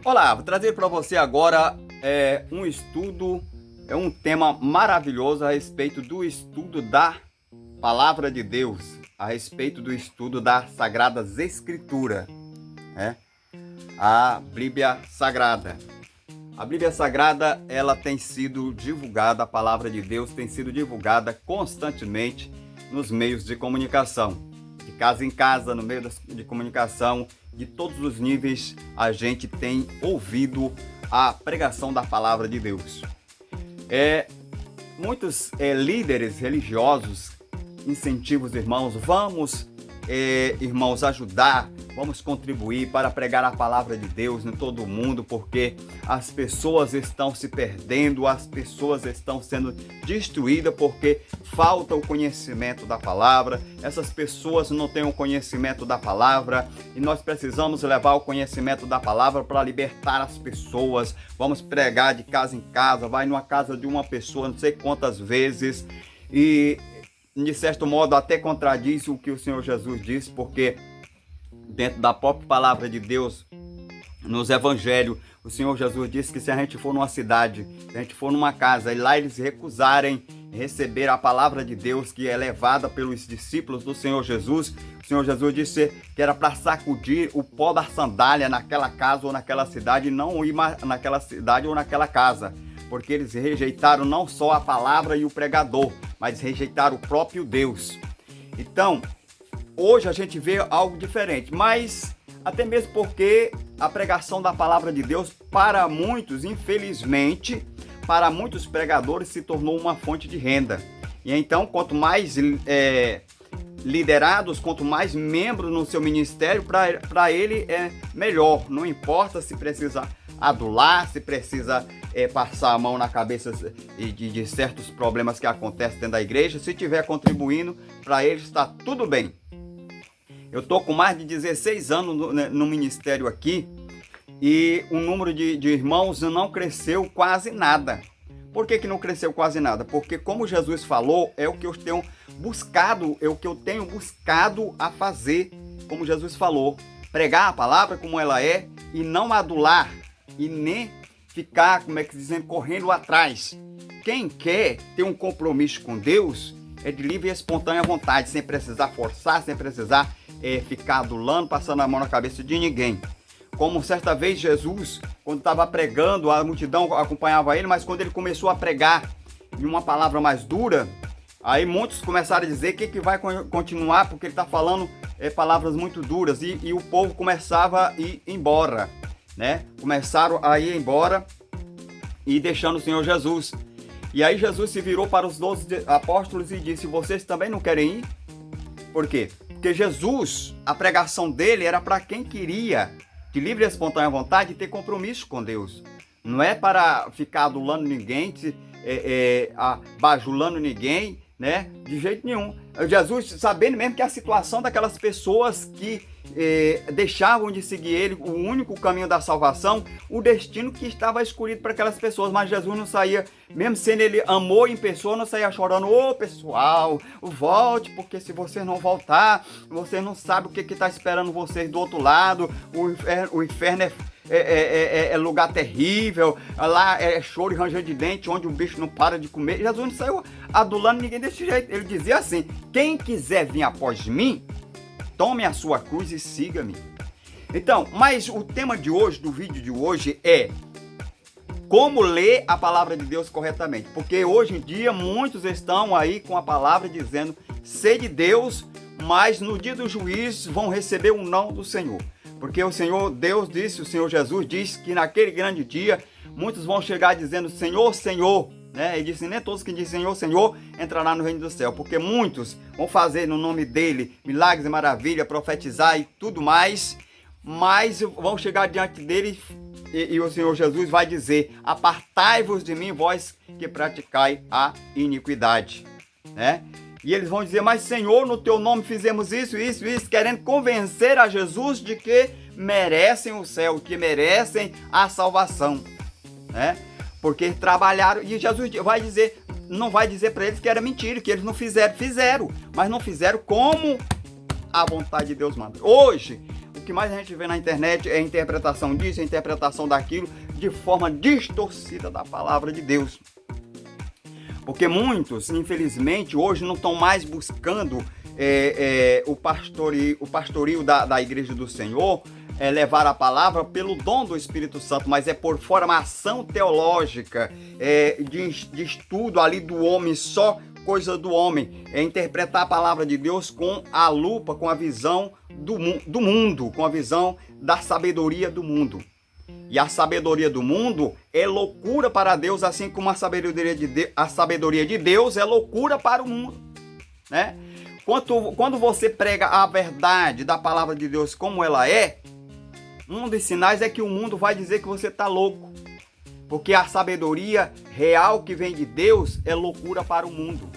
Olá, vou trazer para você agora um estudo, um tema maravilhoso a respeito do estudo da Palavra de Deus, a respeito do estudo das Sagradas Escrituras, a Bíblia Sagrada. A Bíblia Sagrada, ela tem sido divulgada, a Palavra de Deus tem sido divulgada constantemente nos meios de comunicação, de casa em casa, no meio de comunicação, de todos os níveis a gente tem ouvido a pregação da Palavra de Deus. Muitos líderes religiosos incentivam os irmãos, vamos irmãos ajudar, vamos contribuir para pregar a Palavra de Deus em todo o mundo, porque as pessoas estão se perdendo, as pessoas estão sendo destruídas porque falta o conhecimento da Palavra, essas pessoas não têm o conhecimento da Palavra e nós precisamos levar o conhecimento da Palavra para libertar as pessoas. Vamos pregar de casa em casa, vai numa casa de uma pessoa não sei quantas vezes e de certo modo até contradiz o que o Senhor Jesus disse, porque dentro da própria Palavra de Deus, nos Evangelhos, o Senhor Jesus disse que se a gente for numa cidade, se a gente for numa casa e lá eles recusarem receber a Palavra de Deus que é levada pelos discípulos do Senhor Jesus, o Senhor Jesus disse que era para sacudir o pó da sandália naquela casa ou naquela cidade e não ir naquela cidade ou naquela casa, porque eles rejeitaram não só a palavra e o pregador, mas rejeitaram o próprio Deus. Então, hoje a gente vê algo diferente, mas até mesmo porque a pregação da Palavra de Deus, para muitos, infelizmente, para muitos pregadores se tornou uma fonte de renda. E então, quanto mais liderados, quanto mais membros no seu ministério, para ele é melhor. Não importa se precisa adular, se precisa passar a mão na cabeça de certos problemas que acontecem dentro da igreja. Se estiver contribuindo, para ele está tudo bem. Eu estou com mais de 16 anos no ministério aqui e o número de irmãos não cresceu quase nada. Por que não cresceu quase nada? Porque como Jesus falou, é o que eu tenho buscado, a fazer, como Jesus falou. Pregar a palavra como ela é e não adular e nem ficar, correndo atrás. Quem quer ter um compromisso com Deus é de livre e espontânea vontade, sem precisar forçar, sem precisar ficar adulando, passando a mão na cabeça de ninguém. Como certa vez Jesus, quando estava pregando, a multidão acompanhava ele, mas quando ele começou a pregar em uma palavra mais dura, aí muitos começaram a dizer que vai continuar, porque ele está falando palavras muito duras, e o povo começava a ir embora, Começaram a ir embora e deixando o Senhor Jesus. E aí Jesus se virou para os 12 apóstolos e disse: vocês também não querem ir? Por quê? Porque Jesus, a pregação dele era para quem queria, de livre e espontânea vontade, ter compromisso com Deus. Não é para ficar adulando ninguém, bajulando ninguém, de jeito nenhum. Jesus, sabendo mesmo que a situação daquelas pessoas que deixavam de seguir ele, o único caminho da salvação, o destino que estava escolhido para aquelas pessoas, mas Jesus não saía, mesmo sendo ele amor em pessoa, não saía chorando: ô pessoal, volte, porque se vocês não voltar, vocês não sabem o que está esperando vocês do outro lado, o inferno é lugar terrível, lá é choro e ranger de dente, onde o bicho não para de comer. Jesus não saiu adulando ninguém desse jeito, ele dizia assim: quem quiser vir após mim, tome a sua cruz e siga-me. Então, mas o tema de hoje, do vídeo de hoje, é como ler a palavra de Deus corretamente. Porque hoje em dia muitos estão aí com a palavra dizendo ser de Deus, mas no dia do juízo vão receber um não do Senhor. Porque o Senhor Deus disse, o Senhor Jesus disse que naquele grande dia muitos vão chegar dizendo: Senhor, Senhor. Ele disse: nem todos que dizem Senhor, Senhor entrará no reino do céu, porque muitos vão fazer no nome dele milagres e maravilhas, profetizar e tudo mais, mas vão chegar diante dele e o Senhor Jesus vai dizer: apartai-vos de mim, vós que praticai a iniquidade, E eles vão dizer: mas Senhor, no teu nome fizemos isso, querendo convencer a Jesus de que merecem o céu, que merecem a salvação, Porque trabalharam, e Jesus vai dizer, não vai dizer para eles que era mentira, que eles não fizeram, mas não fizeram como a vontade de Deus manda. Hoje, o que mais a gente vê na internet é a interpretação disso, a interpretação daquilo, de forma distorcida da palavra de Deus. Porque muitos, infelizmente, hoje não estão mais buscando o pastorio da Igreja do Senhor, levar a palavra pelo dom do Espírito Santo, mas é por formação teológica, de estudo ali do homem, só coisa do homem, é interpretar a palavra de Deus com a lupa, com a visão do mundo, com a visão da sabedoria do mundo. E a sabedoria do mundo é loucura para Deus, assim como a sabedoria de Deus é loucura para o mundo, né? Quando você prega a verdade da palavra de Deus como ela é, um dos sinais é que o mundo vai dizer que você está louco. Porque a sabedoria real que vem de Deus é loucura para o mundo.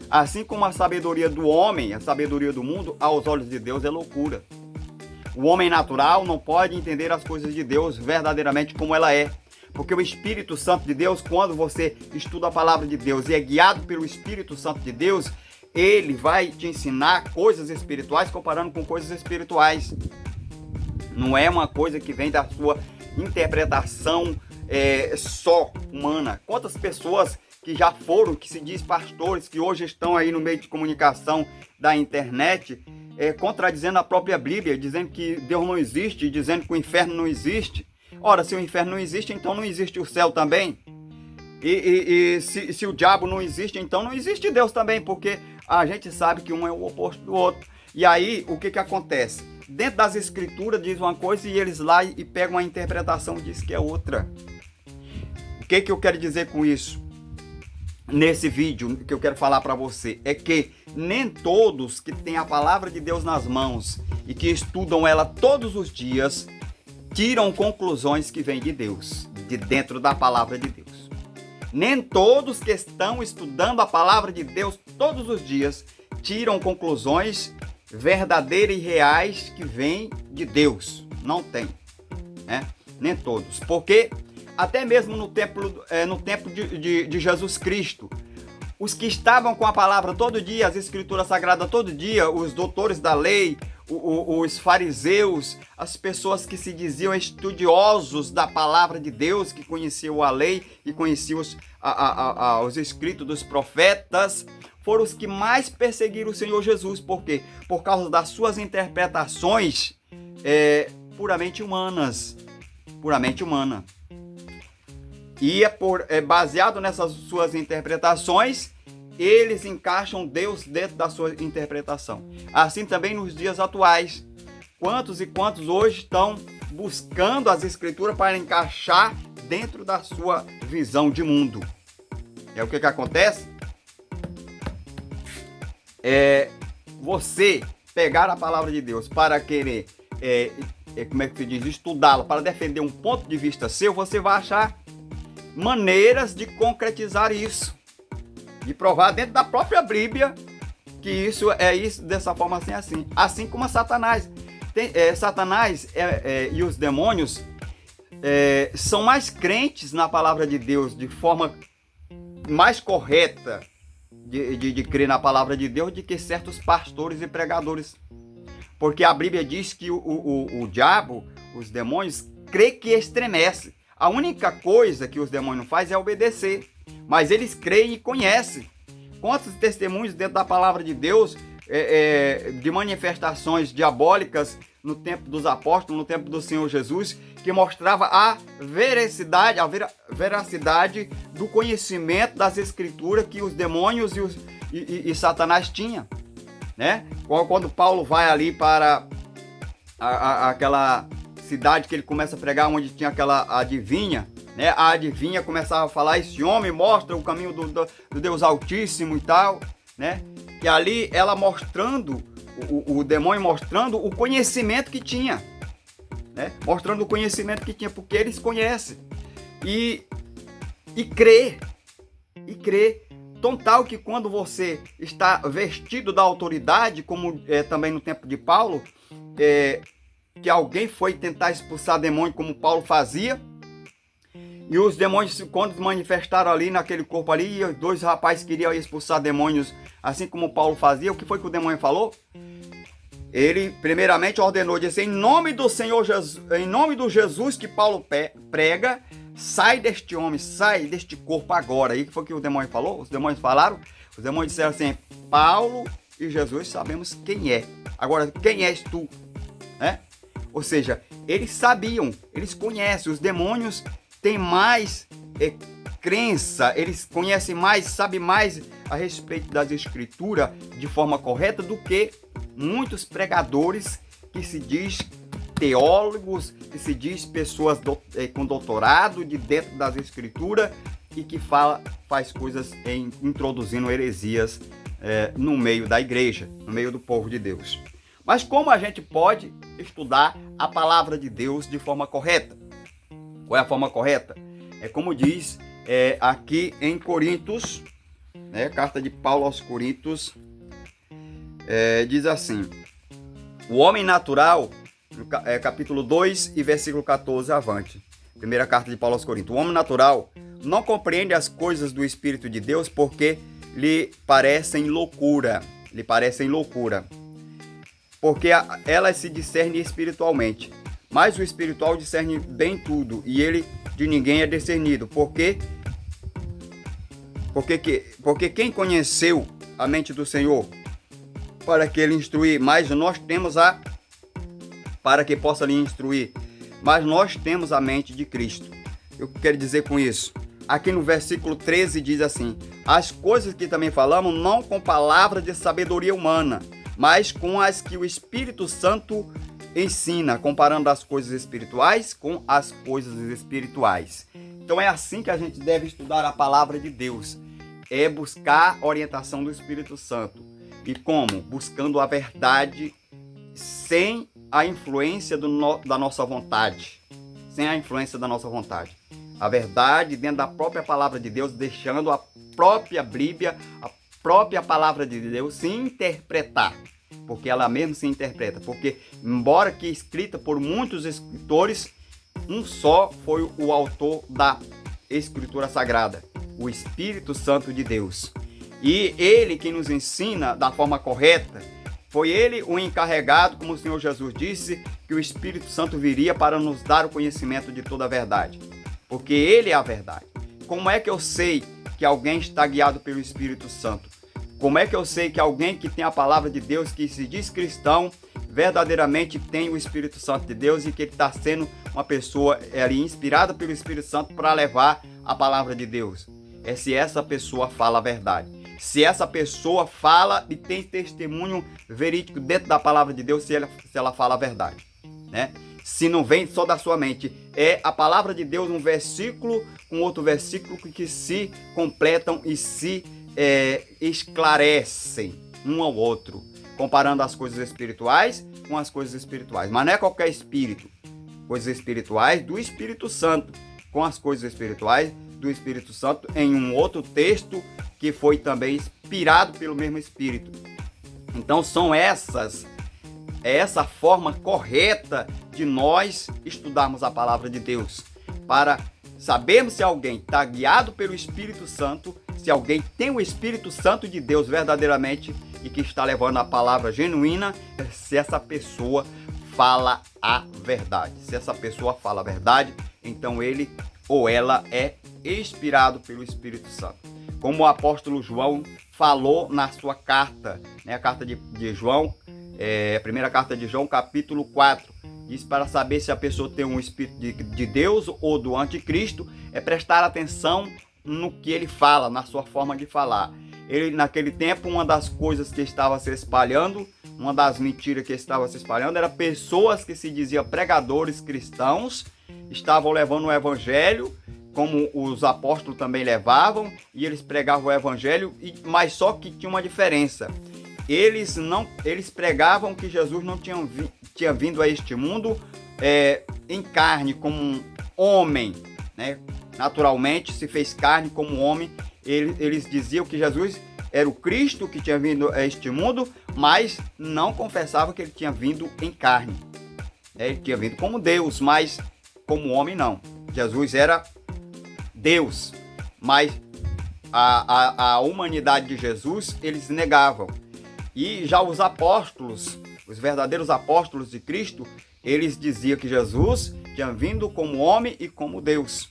Assim como a sabedoria do homem, a sabedoria do mundo, aos olhos de Deus é loucura. O homem natural não pode entender as coisas de Deus verdadeiramente como ela é. Porque o Espírito Santo de Deus, quando você estuda a palavra de Deus e é guiado pelo Espírito Santo de Deus, ele vai te ensinar coisas espirituais comparando com coisas espirituais. Não é uma coisa que vem da sua interpretação só humana. Quantas pessoas que já foram, que se diz pastores, que hoje estão aí no meio de comunicação da internet, contradizendo a própria Bíblia, dizendo que Deus não existe, dizendo que o inferno não existe. Ora, se o inferno não existe, então não existe o céu também. Se o diabo não existe, então não existe Deus também, porque a gente sabe que um é o oposto do outro. E aí, o que acontece? Dentro das escrituras diz uma coisa e eles lá e pegam uma interpretação e diz que é outra. O que eu quero dizer com isso? Nesse vídeo que eu quero falar para você é que nem todos que têm a palavra de Deus nas mãos e que estudam ela todos os dias tiram conclusões que vêm de Deus, de dentro da palavra de Deus. Nem todos que estão estudando a palavra de Deus todos os dias tiram conclusões verdadeiras e reais que vêm de Deus. Não tem, né? Nem todos. Porque até mesmo no tempo de Jesus Cristo, os que estavam com a palavra todo dia, as escrituras sagradas todo dia, os doutores da lei, os fariseus, as pessoas que se diziam estudiosos da palavra de Deus, que conheciam a lei e conheciam os escritos dos profetas, foram os que mais perseguiram o Senhor Jesus. Por quê? Por causa das suas interpretações puramente humanas. Puramente humana. E baseado nessas suas interpretações, eles encaixam Deus dentro da sua interpretação. Assim também nos dias atuais. Quantos e quantos hoje estão buscando as escrituras para encaixar dentro da sua visão de mundo? É o que acontece? Você pegar a palavra de Deus para querer, como é que se diz, estudá-la, para defender um ponto de vista seu, você vai achar maneiras de concretizar isso, de provar dentro da própria Bíblia que isso é isso, dessa forma assim. Assim como a Satanás. Satanás e os demônios são mais crentes na palavra de Deus, de forma mais correta de crer na palavra de Deus, do que certos pastores e pregadores. Porque a Bíblia diz que o diabo, os demônios, crê que estremece. A única coisa que os demônios fazem é obedecer, mas eles creem e conhecem. Quantos testemunhos dentro da palavra de Deus de manifestações diabólicas no tempo dos apóstolos, no tempo do Senhor Jesus, que mostrava a veracidade do conhecimento das escrituras que os demônios e Satanás tinham, né? Quando Paulo vai ali para aquela cidade que ele começa a pregar, onde tinha aquela adivinha, né? A adivinha começava a falar: esse homem mostra o caminho do Deus Altíssimo e tal, né? E ali ela mostrando, o demônio mostrando o conhecimento que tinha, né? Mostrando o conhecimento que tinha, porque eles conhecem e crê, tão tal que quando você está vestido da autoridade, como também no tempo de Paulo, que alguém foi tentar expulsar demônio como Paulo fazia, e os demônios, quando manifestaram ali naquele corpo ali, e os dois rapazes queriam expulsar demônios assim como Paulo fazia, o que foi que o demônio falou? ele primeiramente ordenou, disse, em nome do Senhor Jesus, em nome do Jesus que Paulo prega, sai deste homem, sai deste corpo agora. Aí que foi que o demônio falou? Os demônios falaram? Os demônios disseram assim, Paulo e Jesus sabemos quem é. Agora, quem és tu? Né? Ou seja, eles sabiam, eles conhecem, os demônios têm mais crença, eles conhecem mais, sabem mais a respeito das escrituras de forma correta do que muitos pregadores que se diz teólogos, que se diz pessoas com doutorado de dentro das escrituras e que faz coisas introduzindo heresias no meio da igreja, no meio do povo de Deus. Mas como a gente pode estudar a palavra de Deus de forma correta? Qual é a forma correta? É como diz aqui em Coríntios, né, carta de Paulo aos Coríntios, diz assim, o homem natural, capítulo 2 e versículo 14 avante, primeira carta de Paulo aos Coríntios, o homem natural não compreende as coisas do Espírito de Deus porque lhe parecem loucura, porque elas se discernem espiritualmente, mas o espiritual discerne bem tudo, e ele de ninguém é discernido, porque quem conheceu a mente do Senhor para que ele instruir, mas nós temos para que possa lhe instruir, mas nós temos a mente de Cristo. Eu quero dizer com isso, aqui no versículo 13 diz assim, as coisas que também falamos não com palavras de sabedoria humana, mas com as que o Espírito Santo ensina, comparando as coisas espirituais com as coisas espirituais. Então é assim que a gente deve estudar a palavra de Deus, é buscar a orientação do Espírito Santo. E como? Buscando a verdade sem a influência da nossa vontade. Sem a influência da nossa vontade. A verdade dentro da própria palavra de Deus, deixando a própria Bíblia, a própria palavra de Deus se interpretar. Porque ela mesma se interpreta. Porque, embora que escrita por muitos escritores, um só foi o autor da Escritura Sagrada, o Espírito Santo de Deus. E ele que nos ensina da forma correta, foi ele o encarregado, como o Senhor Jesus disse, que o Espírito Santo viria para nos dar o conhecimento de toda a verdade. Porque ele é a verdade. Como é que eu sei que alguém está guiado pelo Espírito Santo? Como é que eu sei que alguém que tem a palavra de Deus, que se diz cristão, verdadeiramente tem o Espírito Santo de Deus e que ele está sendo uma pessoa inspirada pelo Espírito Santo para levar a palavra de Deus? É se essa pessoa fala a verdade. Se essa pessoa fala e tem testemunho verídico dentro da palavra de Deus, se ela fala a verdade, né? Se não vem só da sua mente, é a palavra de Deus, um versículo com outro versículo que se completam e se esclarecem um ao outro, comparando as coisas espirituais com as coisas espirituais. Mas não é qualquer espírito, coisas espirituais do Espírito Santo com as coisas espirituais do Espírito Santo em um outro texto que foi também inspirado pelo mesmo Espírito. Então são essa forma correta de nós estudarmos a palavra de Deus, para sabermos se alguém está guiado pelo Espírito Santo, se alguém tem o Espírito Santo de Deus verdadeiramente e que está levando a palavra genuína, se essa pessoa fala a verdade. Se essa pessoa fala a verdade, então ele ou ela é inspirado pelo Espírito Santo. Como o apóstolo João falou na sua carta, né, a carta de João, a primeira carta de João, capítulo 4, diz para saber se a pessoa tem um Espírito de Deus ou do anticristo, é prestar atenção no que ele fala, na sua forma de falar. Ele, naquele tempo, uma das coisas que estava se espalhando, uma das mentiras que estava se espalhando, era pessoas que se diziam pregadores cristãos, estavam levando o evangelho, como os apóstolos também levavam, e eles pregavam o evangelho, mas só que tinha uma diferença. Eles pregavam que Jesus não tinha vindo a este mundo em carne, como um homem, né? Naturalmente se fez carne como homem. Eles diziam que Jesus era o Cristo que tinha vindo a este mundo, mas não confessavam que ele tinha vindo em carne. Ele tinha vindo como Deus, mas como homem não. Jesus era Deus, mas a humanidade de Jesus eles negavam. E já os apóstolos Os verdadeiros apóstolos de Cristo, eles diziam que Jesus tinha vindo como homem e como Deus.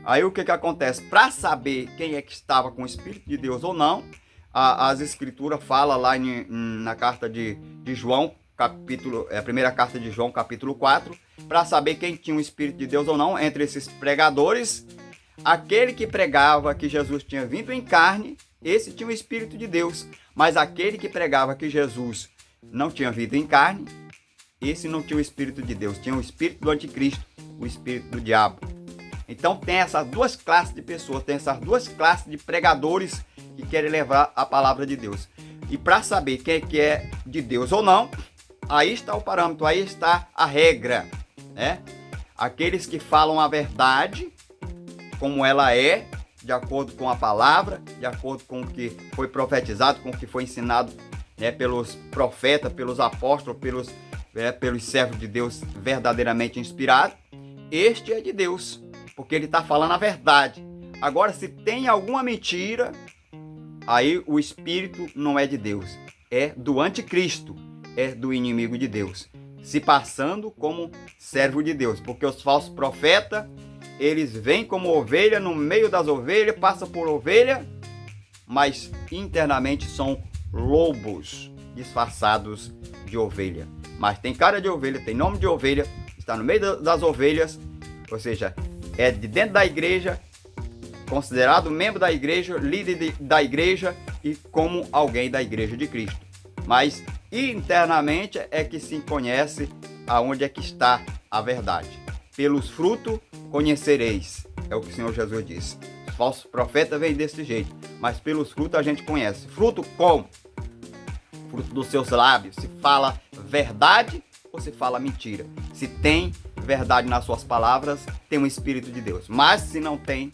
Aí o que acontece? Para saber quem é que estava com o Espírito de Deus ou não, as Escrituras falam lá na carta de João, a primeira carta de João, capítulo 4, para saber quem tinha o Espírito de Deus ou não, entre esses pregadores, aquele que pregava que Jesus tinha vindo em carne, esse tinha o Espírito de Deus, mas aquele que pregava que Jesus não tinha vindo em carne, esse não tinha o Espírito de Deus, tinha o Espírito do Anticristo, o Espírito do Diabo. Então tem essas duas classes de pessoas, tem essas duas classes de pregadores que querem levar a palavra de Deus. E para saber quem é que é de Deus ou não, aí está o parâmetro, aí está a regra, né? Aqueles que falam a verdade, como ela é, de acordo com a palavra, de acordo com o que foi profetizado, com o que foi ensinado, né, pelos profetas, pelos apóstolos, pelos servos de Deus verdadeiramente inspirados. Este é de Deus, porque ele está falando a verdade. Agora, se tem alguma mentira, aí o Espírito não é de Deus, é do anticristo, é do inimigo de Deus, se passando como servo de Deus, porque os falsos profetas, eles vêm como ovelha no meio das ovelhas, passam por ovelha, mas internamente são lobos disfarçados de ovelha. Mas tem cara de ovelha, tem nome de ovelha, está no meio das ovelhas, ou seja, é de dentro da igreja, considerado membro da igreja, líder da igreja e como alguém da igreja de Cristo. Mas internamente é que se conhece aonde é que está a verdade. Pelos frutos conhecereis, é o que o Senhor Jesus disse. Os falsos profetas vêm desse jeito, mas pelos frutos a gente conhece. Fruto como? Fruto dos seus lábios. Se fala verdade ou se fala mentira. Se tem verdade nas suas palavras, tem o Espírito de Deus. Mas se não tem,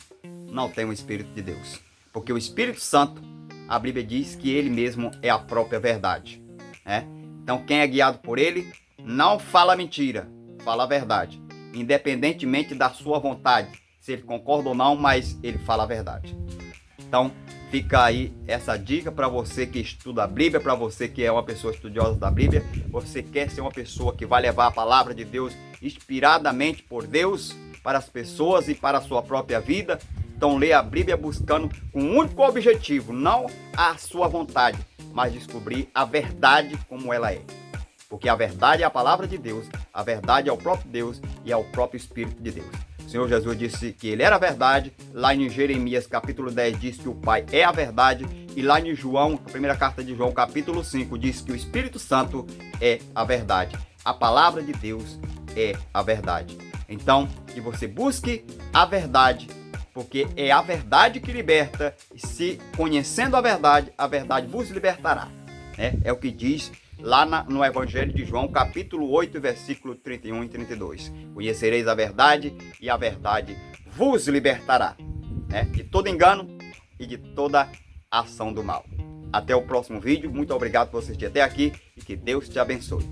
não tem o Espírito de Deus. Porque o Espírito Santo, a Bíblia diz que ele mesmo é a própria verdade, né? Então quem é guiado por ele não fala mentira, fala a verdade. Independentemente da sua vontade, se ele concorda ou não, mas ele fala a verdade. Então fica aí essa dica para você que estuda a Bíblia, para você que é uma pessoa estudiosa da Bíblia, você quer ser uma pessoa que vai levar a palavra de Deus inspiradamente por Deus para as pessoas e para a sua própria vida. Então lê a Bíblia buscando um único objetivo, não a sua vontade, mas descobrir a verdade como ela é. Porque a verdade é a palavra de Deus, a verdade é o próprio Deus e é o próprio Espírito de Deus. O Senhor Jesus disse que ele era a verdade, lá em Jeremias capítulo 10 diz que o Pai é a verdade, e lá em João, a primeira carta de João capítulo 5 diz que o Espírito Santo é a verdade. A palavra de Deus é a verdade. Então, que você busque a verdade, porque é a verdade que liberta, e se conhecendo a verdade vos libertará. É o que diz lá no Evangelho de João, capítulo 8, versículo 31 e 32. Conhecereis a verdade e a verdade vos libertará, de todo engano e de toda ação do mal. Até o próximo vídeo. Muito obrigado por assistir até aqui e que Deus te abençoe.